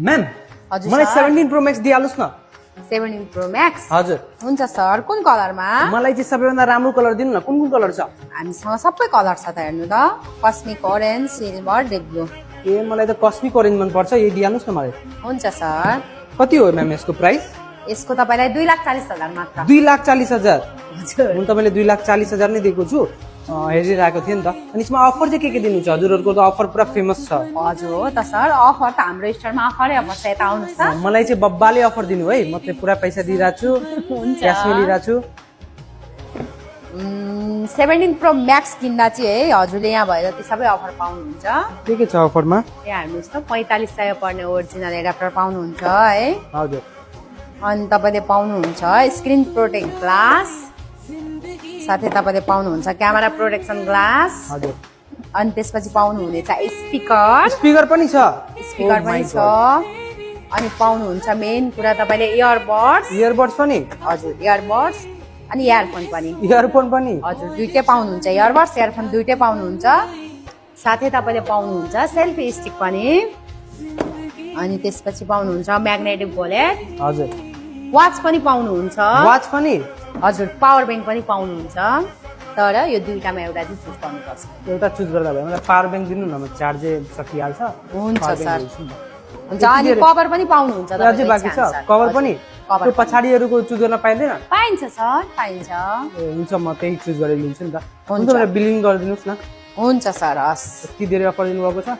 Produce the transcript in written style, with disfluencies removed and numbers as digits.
Ma'am हजुर मलाई sir. 17 pro max दिइहाल्नुस् न 17 प्रो मैक्स हजुर हुन्छ सर कुन कलरमा मलाई चाहिँ सबैभन्दा राम्रो कलर दिनु न कुन कुन कलर छ हामीसँग सबै कलर छ त हेर्नु त cosmic orange silver deep blue ए मलाई त कस्मिक ओरेन्ज मन पर्छ यही दिइहाल्नुस् न मलाई हुन्छ सर कति हो म्याम यसको प्राइस यसको तपाईँलाई 2,40,000 मात्र 2,40,000 हजुर म तपाईँले 2,40,000 नै दिएको छु हेरिरहेको थिएँ नि त अनि यसमा अफर चाहिँ के दिनुहुन्छ हजुरहरूको त अफर पुरा फेमस छ हजुर हो त सर अफर त हाम्रो स्टोरमा अफरै अफर छ यता आउनुहोस् त मलाई चाहिँ बब्बाले अफर दिनु है म चाहिँ पुरा पैसा दिइरहेको छु हुन्छ क्यासमा लिइरहेको छु 17 प्रो म्याक्स किन्दा चाहिँ है हजुरले यहाँ भएर त्यो सबै अफर पाउनुहुन्छ के छ अफरमा यहाँ हेर्नुहोस् त 4500 पर्ने ओरिजिनल एडाप्टर पाउनुहुन्छ है हजुर अनि तपाईँले पाउनुहुन्छ स्क्रिन प्रोटेक्ट ग्लास साथै तपाईँले पाउनुहुन्छ क्यामेरा प्रोटेक्सन ग्लास हजुर अनि त्यसपछि पाउनुहुनेछ स्पिकर स्पिकर पनि छ स्पिकर Oh my पनि छ God. अनि पाउनुहुन्छ मेन कुरा तपाईँले इयरबड्स इयरबड्स पनि हजुर इयरबड्स अनि इयरफोन पनि इयरफोन पनि हजुर दुइटै पाउनुहुन्छ इयरबड्स इयरफोन दुइटै पाउनुहुन्छ साथै तपाईँले पाउनुहुन्छ सेल्फी स्टिक पनि अनि त्यसपछि पाउनुहुन्छ म्याग्नेटिक वलेट हजुर वाच पनि पाउनुहुन्छ वाच पनि हजुर पावर ब्याङ्क पनि पाउनुहुन्छ तर यो दुईटामा एउटा चाहिँ चुज गर्नुपर्छ एउटा चुज गर्दा भयो मलाई पावर ब्याङ्क दिनु न म चार्जै सकिहाल्छ हुन्छ Power bank सर ल्याउँछु नि। हुन्छ अनि कभर पनि पाउनुहुन्छ अझै तपाईँको बाँकी इच्छा छ अनुसार। कभर हजुर, पनि कभर त्यो पछाडिहरूको चुज गर्न पाइँदैन पाइन्छ सर पाइन्छ ए हुन्छ म त्यही चुज गरेर लिन्छु नि त हुन्छ। हुन्छ मलाई बिलिङ गरिदिनुहोस् न हुन्छ सर हस् यति धेरै अफर दिनुभएको छ